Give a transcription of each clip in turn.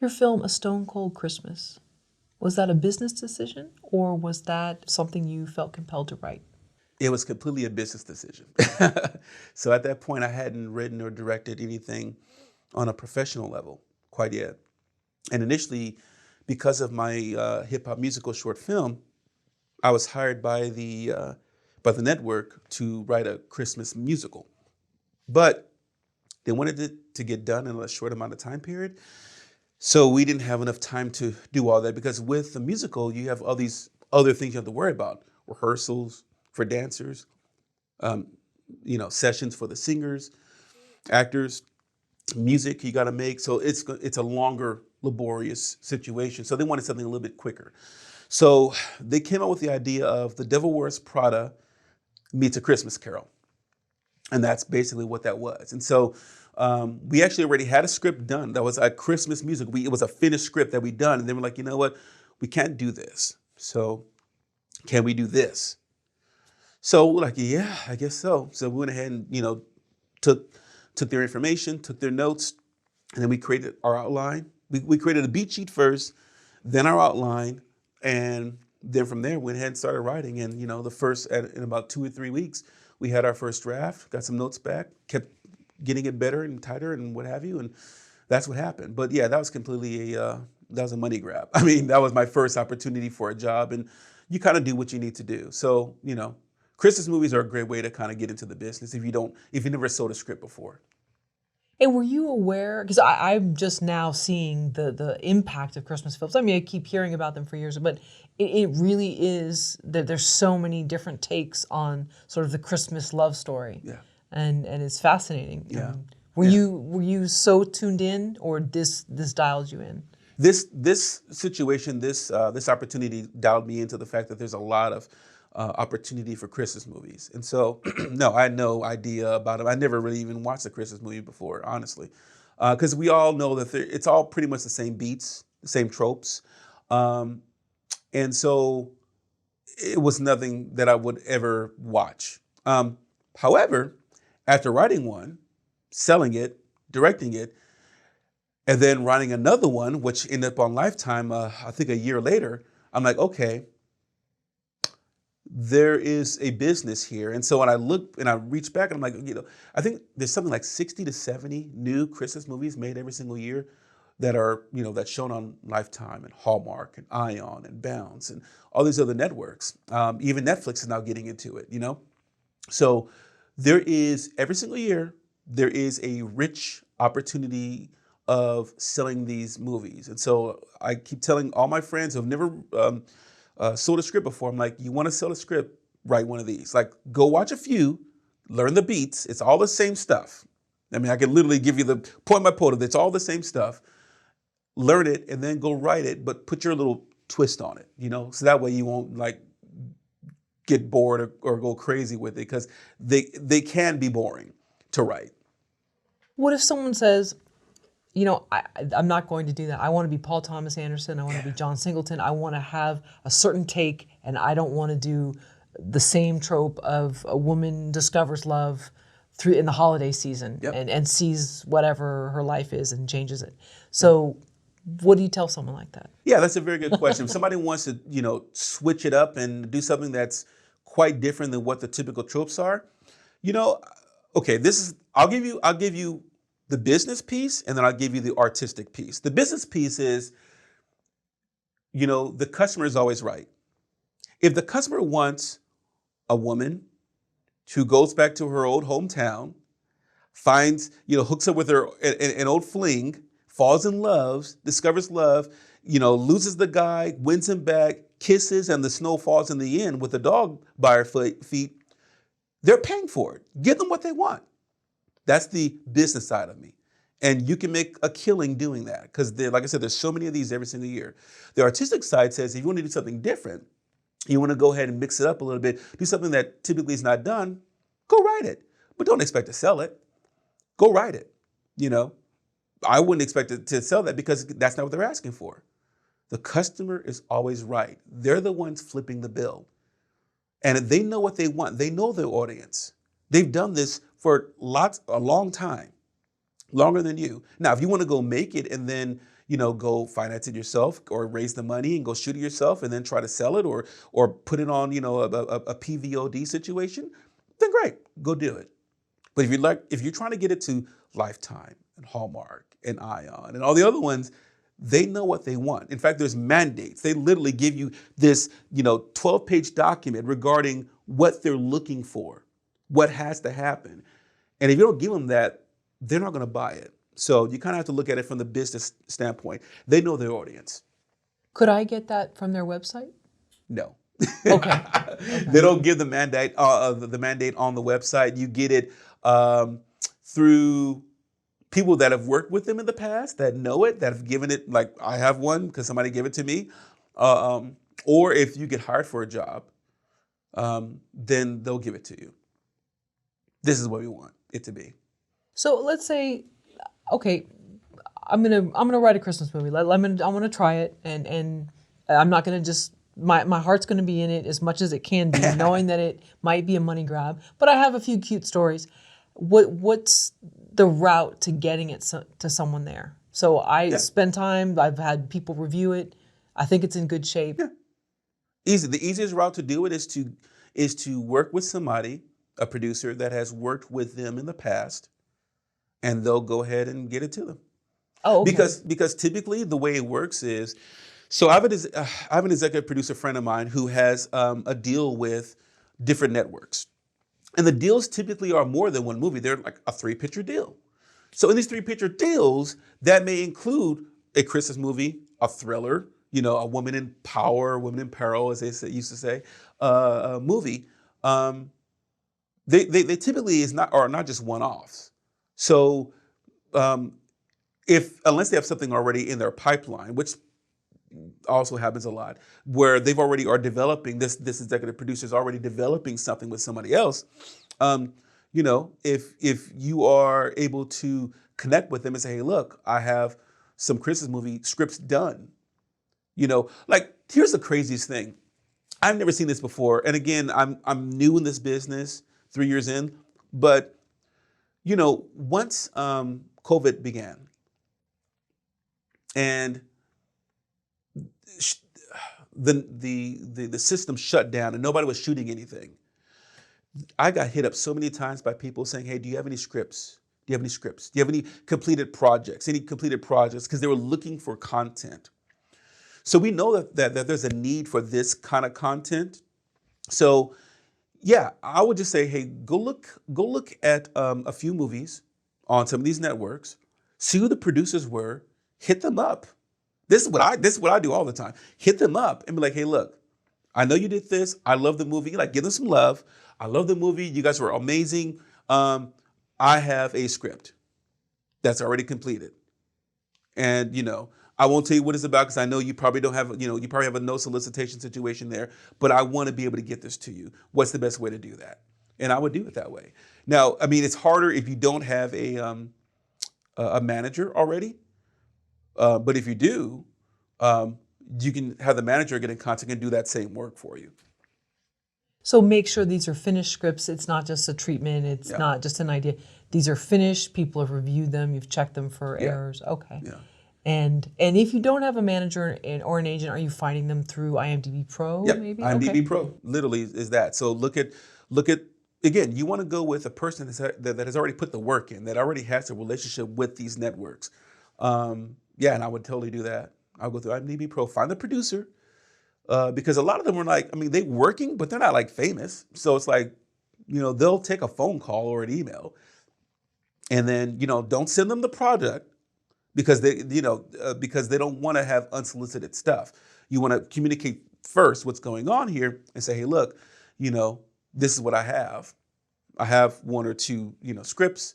Your film, A Stone Cold Christmas, was that a business decision or was that something you felt compelled to write? It was completely a business decision. So at that point, I hadn't written or directed anything on a professional level quite yet. And initially, because of my hip hop musical short film, I was hired by the network to write a Christmas musical. But they wanted it to get done in a short amount of time period. So we didn't have enough time to do all that because with the musical, you have all these other things you have to worry about: rehearsals for dancers, um, sessions for the singers, actors, music you got to make. So it's a longer, laborious situation. So they wanted something a little bit quicker. So they came up with the idea of The Devil Wears Prada meets A Christmas Carol. And that's basically what that was. And so we actually already had a script done. That was a Christmas music. It was a finished script that we done. And they were like, you know what? We can't do this. So can we do this? So we're like, yeah, I guess so. So we went ahead and, took their information, took their notes, and then we created our outline. We created a beat sheet first, then our outline, and then from there went ahead and started writing. And in about 2 or 3 weeks, we had our first draft, got some notes back, kept getting it better and tighter and what have you, and that's what happened. But yeah, that was completely that was a money grab. I mean, that was my first opportunity for a job, and you kind of do what you need to do. So Christmas movies are a great way to kind of get into the business if you never sold a script before. And were you aware, because I'm just now seeing the impact of Christmas films. I mean, I keep hearing about them for years, but it really is that there's so many different takes on sort of the Christmas love story. Yeah. And it's fascinating. Yeah. Were you so tuned in, or this dialed you in? This situation, this opportunity dialed me into the fact that there's a lot of opportunity for Christmas movies. And so, no, I had no idea about it. I never really even watched a Christmas movie before, honestly, because we all know that it's all pretty much the same beats, the same tropes. Um, and so it was nothing that I would ever watch. However, after writing one, selling it, directing it, and then writing another one, which ended up on Lifetime, I think a year later, I'm like, okay, there is a business here. And so when I look and I reach back, and I'm like, I think there's something like 60 to 70 new Christmas movies made every single year that are, that's shown on Lifetime and Hallmark and Ion and Bounce and all these other networks. Even Netflix is now getting into it, So there is, every single year, there is a rich opportunity of selling these movies. And so I keep telling all my friends who have never sold a script before, I'm like, you want to sell a script, write one of these. Like, go watch a few, learn the beats. It's all the same stuff. I mean, I can literally give you the point by point of it. It's all the same stuff. Learn it and then go write it, but put your little twist on it, so that way you won't like get bored or go crazy with it, because they can be boring to write. What if someone says, I'm not going to do that. I want to be Paul Thomas Anderson. I want to be John Singleton. I want to have a certain take, and I don't want to do the same trope of a woman discovers love in the holiday season. Yep. and sees whatever her life is and changes it. So what do you tell someone like that? Yeah, that's a very good question. If somebody wants to, switch it up and do something that's quite different than what the typical tropes are, okay, I'll give you the business piece, and then I'll give you the artistic piece. The business piece is, the customer is always right. If the customer wants a woman who goes back to her old hometown, finds, hooks up with her an old fling, falls in love, discovers love, loses the guy, wins him back, kisses, and the snow falls in the end with the dog by her feet, they're paying for it. Give them what they want. That's the business side of me. And you can make a killing doing that, because like I said, there's so many of these every single year. The artistic side says if you want to do something different, you want to go ahead and mix it up a little bit, do something that typically is not done, go write it. But don't expect to sell it. Go write it. I wouldn't expect to sell that, because that's not what they're asking for. The customer is always right. They're the ones flipping the bill. And they know what they want. They know their audience. They've done this for a long time, longer than you. Now, if you want to go make it and then, go finance it yourself or raise the money and go shoot it yourself and then try to sell it or put it on, a PVOD situation, then great, go do it. But if you're trying to get it to Lifetime and Hallmark and Ion and all the other ones, they know what they want. In fact, there's mandates. They literally give you this, 12-page document regarding what they're looking for, what has to happen. And if you don't give them that, they're not going to buy it. So you kind of have to look at it from the business standpoint. They know their audience. Could I get that from their website? No. Okay. They don't give the mandate on the website. You get it through people that have worked with them in the past, that know it, that have given it, like I have one because somebody gave it to me. Or if you get hired for a job, then they'll give it to you. This is what we want it to be. So let's say, okay, I'm gonna write a Christmas movie. I want to try it, and I'm not gonna just my heart's gonna be in it as much as it can be, knowing that it might be a money grab. But I have a few cute stories. What's the route to getting it to someone there? So I spend time. I've had people review it. I think it's in good shape. Yeah. Easy. The easiest route to do it is to work with somebody, a producer that has worked with them in the past, and they'll go ahead and get it to them. Oh, okay. Because typically the way it works is, so I have an executive producer friend of mine who has a deal with different networks. And the deals typically are more than one movie. They're like a 3-picture deal. So in these 3-picture deals, that may include a Christmas movie, a thriller, a woman in power, woman in peril, as they used to say, a movie. They typically are not just one-offs. So unless they have something already in their pipeline, which also happens a lot, where they've already are developing, this executive producer is already developing something with somebody else, if you are able to connect with them and say, hey, look, I have some Christmas movie scripts done. Like, here's the craziest thing. I've never seen this before. And again, I'm new in this business, 3 years in, but once COVID began and the system shut down and nobody was shooting anything, I got hit up so many times by people saying, hey, do you have any scripts? Do you have any scripts? Do you have any completed projects? Because they were looking for content. So we know that there's a need for this kind of content. So yeah, I would just say, hey, go look at a few movies on some of these networks, see who the producers were, hit them up. This is what I do all the time. Hit them up and be like, hey, look, I know you did this. I love the movie. Like, give them some love. I love the movie. You guys were amazing. I have a script that's already completed. And, I won't tell you what it's about because I know you probably don't have, you probably have a no solicitation situation there, but I want to be able to get this to you. What's the best way to do that? And I would do it that way. Now, I mean, it's harder if you don't have a manager already. But if you do, you can have the manager get in contact and do that same work for you. So make sure these are finished scripts. It's not just a treatment. It's not just an idea. These are finished. People have reviewed them. You've checked them for errors. Okay. Yeah. And if you don't have a manager or an agent, are you finding them through IMDb Pro? Yep. Maybe IMDb Pro literally is that. So look at again. You want to go with a person that has already put the work in, that already has a relationship with these networks. And I would totally do that. I'll go through IMDb Pro, find the producer, because a lot of them are like, I mean, they're working, but they're not like famous. So it's like, they'll take a phone call or an email, and then don't send them the product because they don't want to have unsolicited stuff. You want to communicate first what's going on here and say, hey, look, this is what I have. I have 1 or 2 scripts.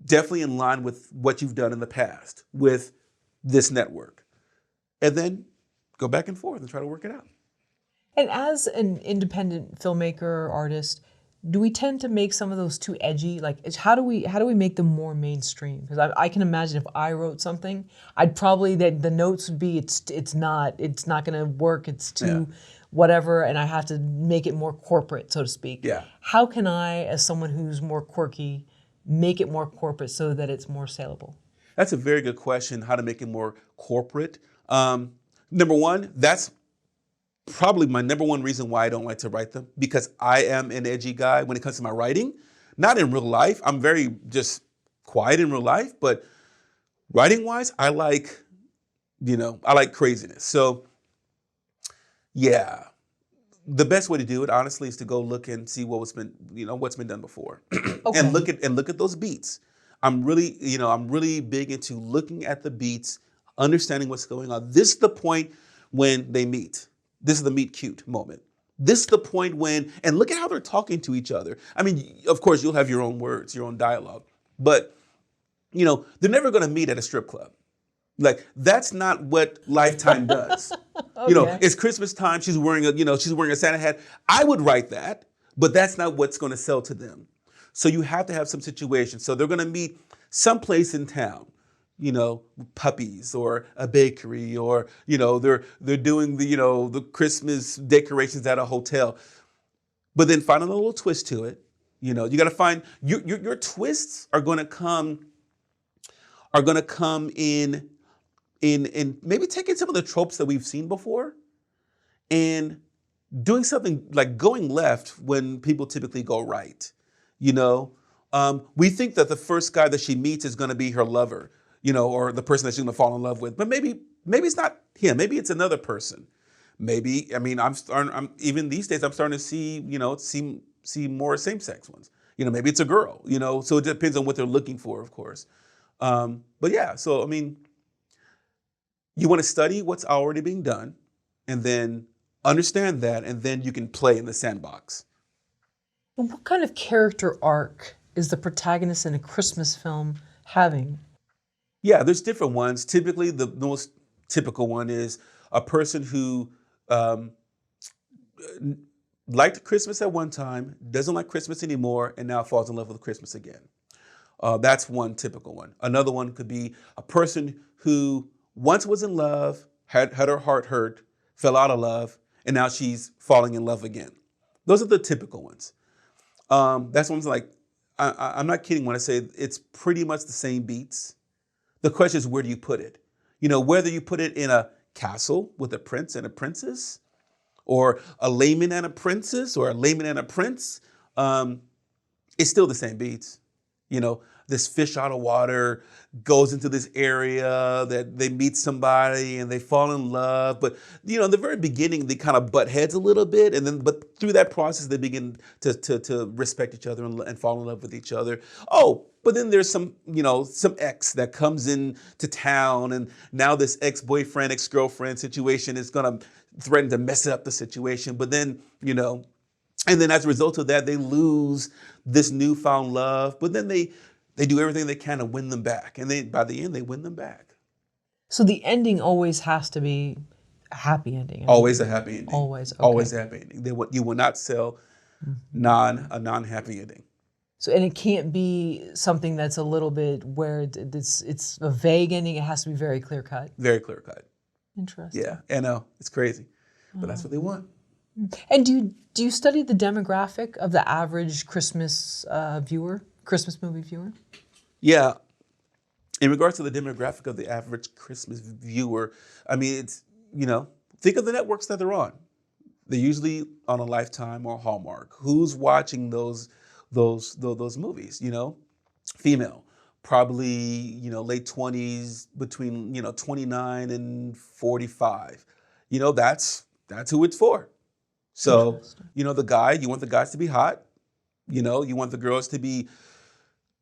Definitely in line with what you've done in the past with this network. And then go back and forth and try to work it out. And as an independent filmmaker or artist, do we tend to make some of those too edgy? Like, how do we make them more mainstream? Because I can imagine if I wrote something, I'd probably the notes would be it's not going to work. It's too whatever, and I have to make it more corporate, so to speak. Yeah. How can I, as someone who's more quirky, make it more corporate so that it's more saleable? That's a very good question, how to make it more corporate. Number one, that's probably my number one reason why I don't like to write them, because I am an edgy guy when it comes to my writing. Not in real life. I'm very just quiet in real life, but writing wise, I like craziness. So yeah, the best way to do it, honestly, is to go look and see what's been done before, Okay. and look at those beats. I'm really big into looking at the beats, understanding what's going on. This is the point when they meet. This is the meet cute moment. This is the point when, and look at how they're talking to each other. I mean, of course, you'll have your own words, your own dialogue, but they're never going to meet at a strip club. Like, that's not what Lifetime does. Okay. It's Christmas time. She's wearing a Santa hat. I would write that, but that's not what's going to sell to them. So you have to have some situation. So they're going to meet someplace in town, puppies or a bakery, or they're doing the Christmas decorations at a hotel. But then find a little twist to it. You got to find your twists are going to come in maybe taking some of the tropes that we've seen before and doing something like going left when people typically go right. We think that the first guy that she meets is going to be her lover, or the person that she's going to fall in love with. But maybe it's not him. Maybe it's another person. Maybe, I'm even these days, I'm starting to see more same-sex ones. Maybe it's a girl, so it depends on what they're looking for, of course. But yeah, so, you want to study what's already being done and then understand that, and then you can play in the sandbox. And what kind of character arc is the protagonist in a Christmas film having? Yeah, there's different ones. Typically, the most typical one is a person who liked Christmas at one time, doesn't like Christmas anymore, and now falls in love with Christmas again. That's one typical one. Another one could be a person who once was in love, had her heart hurt, fell out of love, and now she's falling in love again. Those are the typical ones. That's ones like, I'm not kidding when I say it's pretty much the same beats. The question is, where do you put it? Whether you put it in a castle with a prince and a princess, or a layman and a princess, or a layman and a prince, it's still the same beats. This fish out of water goes into this area that they meet somebody and they fall in love. But, in the very beginning, they kind of butt heads a little bit. But through that process, they begin to respect each other and fall in love with each other. Oh, but then there's some ex that comes into town, and now this ex-boyfriend, ex-girlfriend situation is going to threaten to mess up the situation. But then, and then as a result of that, they lose this newfound love. But then they do everything they can to win them back. And by the end, they win them back. So the ending always has to be a happy ending. Always a happy ending. Always. Okay. Always a happy ending. You will not sell a non-happy ending. So, and it can't be something that's a little bit where it's a vague ending. It has to be very clear cut. Very clear cut. Interesting. Yeah, I know. It's crazy. But that's what they want. And do you study the demographic of the average Christmas Christmas movie viewer? Yeah. In regards to the demographic of the average Christmas viewer, it's, think of the networks that they're on. They're usually on a Lifetime or Hallmark. Who's watching those movies, Female, probably, late 20s, between, 29 and 45. That's who it's for. So, you want the guys to be hot. You want the girls to be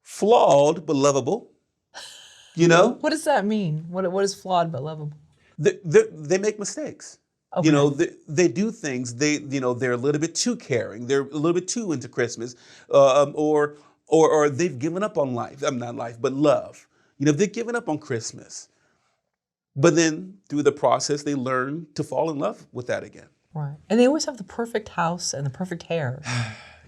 flawed but lovable. What does that mean? What is flawed but lovable? They make mistakes. Okay. They do things. They're a little bit too caring. They're a little bit too into Christmas, or they've given up on life. Not life, but love. They've given up on Christmas. But then through the process, they learn to fall in love with that again. Right. And they always have the perfect house and the perfect hair.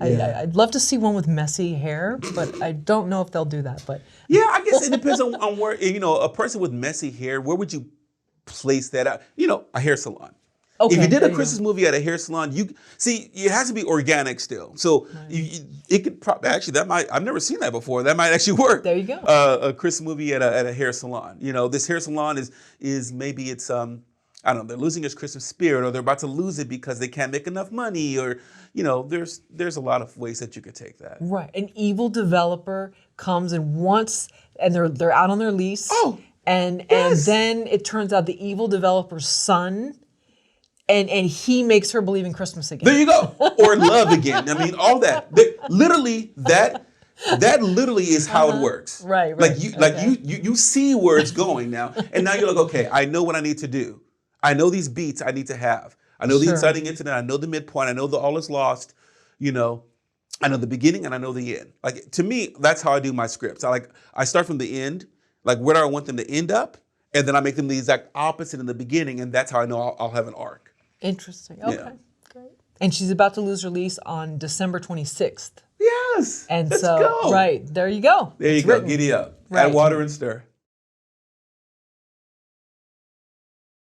Yeah. I'd love to see one with messy hair, but I don't know if they'll do that. But yeah, I guess it depends on where, a person with messy hair, where would you place that out? A hair salon. Okay, If you did there a you Christmas movie at a hair salon, you see it has to be organic still. So it could probably actually that might I've never seen that before. That might actually work. There you go. A Christmas movie at a hair salon. You know, this hair salon is maybe it's I don't know, they're losing its Christmas spirit, or they're about to lose it because they can't make enough money, or you know, there's a lot of ways that you could take that. Right. An evil developer comes and wants, and they're out on their lease. Oh, and yes. then it turns out the evil developer's son, and he makes her believe in Christmas again. There you go. Or love again. I mean, all that. Literally, that literally is how it works. Right. Like you see where it's going now, and now you're like, okay, I know what I need to do. I know these beats I need to have. I know the inciting incident. I know the midpoint. I know the all is lost. You know, I know the beginning and I know the end. Like to me, that's how I do my scripts. I start from the end, like where do I want them to end up, and then I make them the exact opposite in the beginning, and that's how I know I'll have an arc. Interesting. Okay. Yeah. Great. And she's about to lose her lease on December 26th. Yes. And let's so, go. right, there you go. There you It's go. written. Giddy up. Right. Add water and stir.